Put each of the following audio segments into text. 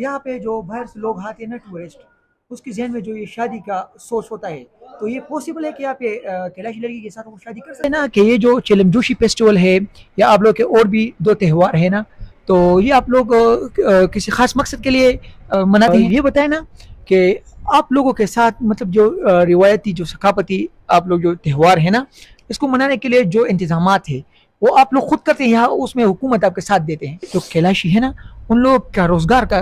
यहाँ पे जो बाहर से लोग आते हैं ना टूरिस्ट, उसके जहन में जो ये शादी का सोच होता है, तो ये पॉसिबल है कि यहाँ पे कैलाशी लड़की के साथ वो शादी कर सकते हैं ना। कि ये जो चिलम जोशी फेस्टिवल है या आप लोग के और भी दो त्यौहार है ना, तो ये आप लोग किसी खास मकसद के लिए मनाते हैं। ये बताएं ना कि आप लोगों के साथ मतलब जो रिवायती जो सकाफती आप लोग जो त्यौहार है ना, इसको मनाने के लिए जो इंतजामात है वो आप लोग खुद करते हैं या उसमें हुकूमत आपके साथ देते हैं। जो कैलाशी है ना, उन लोग का रोजगार का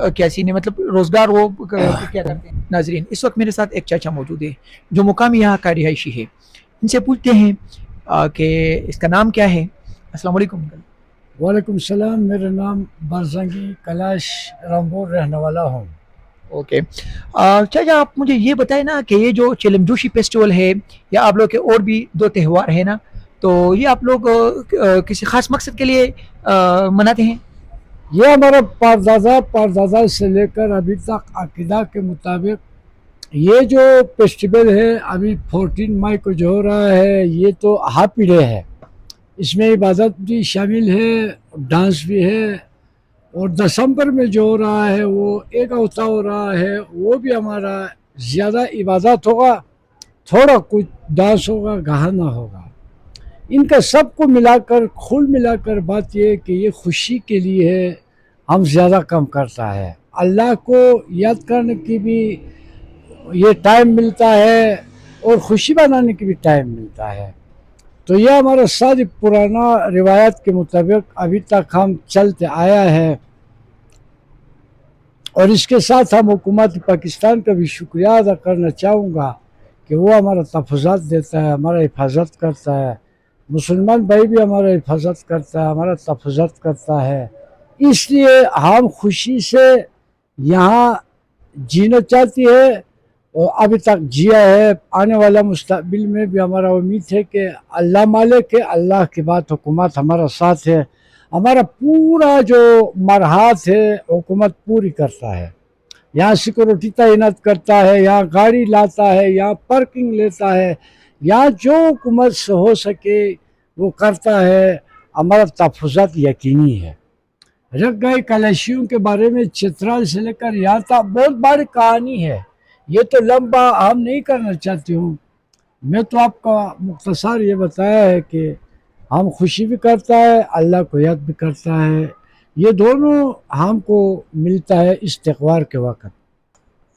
क्या सीन है, मतलब रोजगार वो क्या करते हैं। नाजरीन, इस वक्त मेरे साथ एक चाचा मौजूद है जो मुकामी यहाँ का रिहायशी है। इनसे पूछते हैं कि इसका नाम क्या है। अस्सलाम वालेकुम अंकल। वालेकुम सलाम। मेरा नाम बारजंगी कैलाश रामपुर रहने वाला हूँ। ओके, चाचा आप मुझे ये बताएं ना कि ये जो चिलम जोशी फेस्टिवल है या आप लोग के और भी दो त्यौहार है ना, तो ये आप लोग किसी खास मकसद के लिए मनाते हैं। ये हमारा परदादा परदादा से लेकर अभी तक अकीदा के मुताबिक ये जो फेस्टिवल है अभी 14 मई को जो हो रहा है ये तो हाफ पीढ़े है। इसमें इबादत भी शामिल है, डांस भी है। और दिसंबर में जो हो रहा है वो एक हफ्ता हो रहा है, वो भी हमारा ज़्यादा इबादत होगा, थोड़ा कुछ डांस होगा, गाना होगा। इनका सबको मिलाकर कुल मिलाकर बात ये है कि ये खुशी के लिए है, हम ज़्यादा कम करता है। अल्लाह को याद करने की भी ये टाइम मिलता है और खुशी बनाने की भी टाइम मिलता है। तो यह हमारा सारी पुराना रिवायत के मुताबिक अभी तक हम चलते आया है। और इसके साथ हम हुकूमत पाकिस्तान का भी शुक्रिया अदा करना चाहूँगा कि वो हमारा तहफ़्फ़ुज़ात देता है, हमारा हिफाजत करता है। मुसलमान भाई भी हमारा हिफाजत करता है, हमारा तहफ़्फ़ुज़ात करता है। इसलिए हम खुशी से यहाँ जीना चाहती है और अभी तक जिया है। आने वाला मुस्तक़बिल में भी हमारा उम्मीद है कि अल्लाह मालिक है, अल्लाह के बाद हुकूमत हमारा साथ है। हमारा पूरा जो मरहात है हुकूमत पूरी करता है। यहाँ सिक्योरिटी तैनात करता है, यहाँ गाड़ी लाता है, यहाँ पार्किंग लेता है, यहाँ जो हुकूमत से हो सके वो करता है। हमारा तहफ़्फ़ुज़ात यकीनी है। रह गए कैलाशियों के बारे में चित्राल से लेकर यहाँ तक बहुत बड़ी कहानी है। ये तो लंबा हम नहीं करना चाहती हूँ। मैं तो आपका मुख्तसर ये बताया है कि हम खुशी भी करता है, अल्लाह को याद भी करता है। ये दोनों हमको मिलता है इस त्यौहार के वक्त।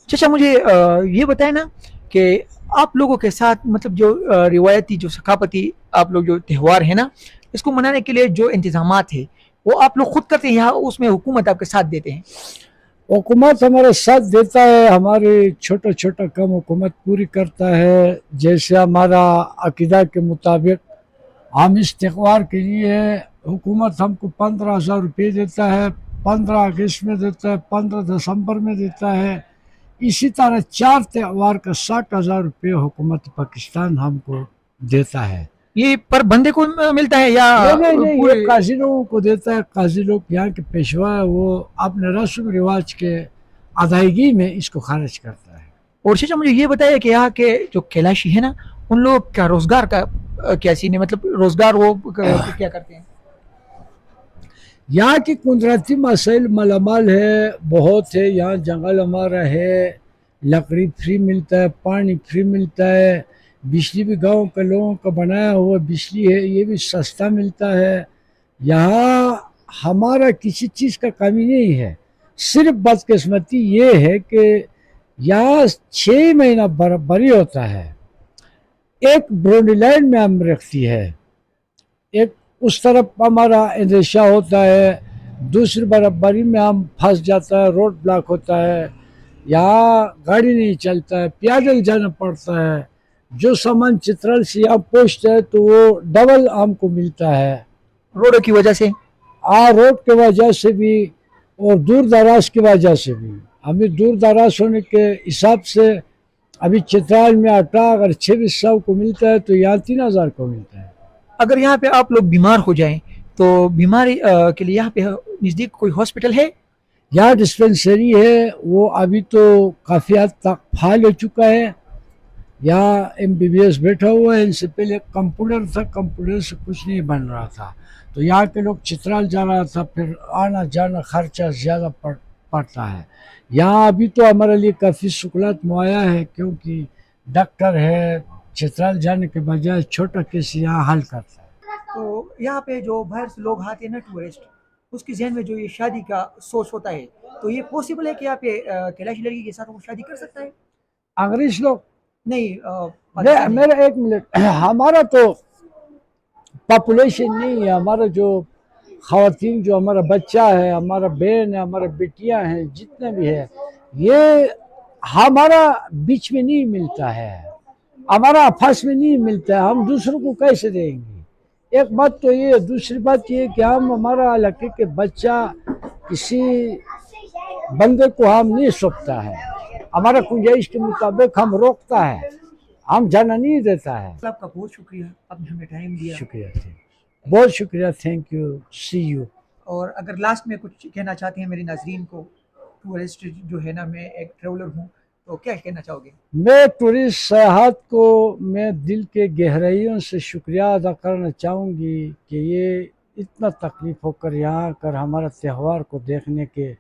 चाचा मुझे ये बताएं ना कि आप लोगों के साथ मतलब जो रिवायती जो सकाफती आप लोग जो त्यौहार है ना, इसको मनाने के लिए जो इंतजामात है वो आप लोग खुद करते हैं या उसमें हुकूमत आपके साथ देते हैं। हुकूमत हमारा साथ देता है, हमारे छोटा छोटा काम हुकूमत पूरी करता है। जैसे हमारा अकीदा के मुताबिक हम इस त्यौहार के लिए हुकूमत हमको 15,000 रुपये देता है, 15 अगस्त में देता है, 15 दिसंबर में देता है। इसी तरह 4 त्यौहार का 60,000 रुपये हुकूमत पाकिस्तान हमको देता है। ये पर बंदे को मिलता है या नहीं, ये पूरे। काजी लोगों को देता है। काजी लोग यहाँ के पेशवा है, वो अपने रस्म रिवाज के अदायगी में इसको खारिज करता है। और चाचा मुझे ये बताइए कि यहाँ के जो कैलाशी है ना, उन लोग का रोजगार का क्या सीन है, मतलब रोजगार वो क्या करते हैं। यहाँ की कुदरती मसाइल मालामाल है, बहुत है। यहाँ जंगल हमारा है, लकड़ी फ्री मिलता है, पानी फ्री मिलता है, बिजली भी गांव के लोगों का बनाया हुआ बिजली है, ये भी सस्ता मिलता है। यहाँ हमारा किसी चीज़ का कमी नहीं है। सिर्फ बदकिस्मती ये है कि यहाँ 6 महीना बर्फबारी होता है। एक ब्रोडीलैंड में हम रखती है, एक उस तरफ हमारा इंदेशा होता है, दूसरी बर्फबारी में हम फंस जाता है, रोड ब्लॉक होता है, यहाँ गाड़ी नहीं चलता है, पैदल जाना पड़ता है। जो सामान चित्रल से यहाँ पहुँचता है तो वो डबल हमको मिलता है रोडों की वजह से। रोड के वजह से भी और दूर दराज की वजह से भी। हमें दूर दराज होने के हिसाब से अभी चित्राल में आटा अगर 2600 को मिलता है तो यहाँ 3000 को मिलता है। अगर यहाँ पे आप लोग बीमार हो जाएं तो बीमारी के लिए यहाँ पे नज़दीक कोई हॉस्पिटल है। यहाँ डिस्पेंसरी है, वो अभी तो काफ़ी हद तक फाल हो चुका है। यहाँ MBBS बैठा हुआ है। इनसे पहले कंप्यूटर था, कंप्यूटर से कुछ नहीं बन रहा था, तो यहाँ के लोग चित्राल जा रहा था, फिर आना जाना खर्चा ज़्यादा पड़ता है। यहाँ अभी तो हमारे लिए काफ़ी सहूलत मुहैया है, क्योंकि डॉक्टर है, चित्राल जाने के बजाय छोटा केस यहाँ हल करता है। तो यहाँ पे जो बाहर से लोग आते हैं ना टूरिस्ट, उसके जहन में जो ये शादी का सोच होता है, तो ये पॉसिबल है कि यहाँ पे कैलाशी लड़की के साथ वो शादी कर सकता है? अंग्रेज लोग नहीं नहीं, मेरा एक मिनट, हमारा तो पॉपुलेशन नहीं है, हमारा जो ख़वातीन, जो हमारा बच्चा है, हमारा बहन है, हमारा बेटियां हैं, जितने भी है, ये हमारा बीच में नहीं मिलता है, हमारा आपस में नहीं मिलता है, हम दूसरों को कैसे देंगे? एक बात तो ये, दूसरी बात ये कि हम हमारा इलाके के बच्चा किसी बंदे को हम नहीं सौंपता है, हमारा गुंजाइश के मुताबिक हम रोकता है, हम जाना नहीं देता है। आपका बहुत शुक्रिया, आपने हमें टाइम दिया। शुक्रिया, बहुत शुक्रिया, थैंक यू, सी यू। और अगर लास्ट में कुछ कहना चाहते हैं मेरे नाजरीन को, टूरिस्ट जो है ना, मैं एक ट्रेवलर हूँ, तो क्या कहना चाहोगे? मैं टूरिस्ट सयाहत को मैं दिल के गहराइयों से शुक्रिया अदा करना चाहूँगी कि ये इतना तकलीफ होकर यहाँ आकर हमारा त्यौहार को देखने के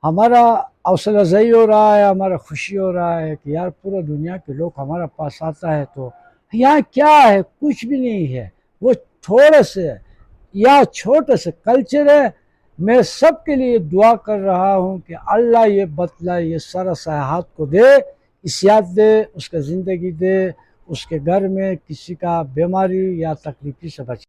हमारा हौसला अफजाई हो रहा है, हमारा खुशी हो रहा है कि यार पूरा दुनिया के लोग हमारे पास आता है। तो यहाँ क्या है? कुछ भी नहीं है, वो थोड़े से या छोटे से कल्चर है। मैं सबके लिए दुआ कर रहा हूँ कि अल्लाह ये बदला ये सारा सयाहत को दे, इस्यात दे, उसका ज़िंदगी दे, उसके घर में किसी का बीमारी या तकलीफ़ी से बचे।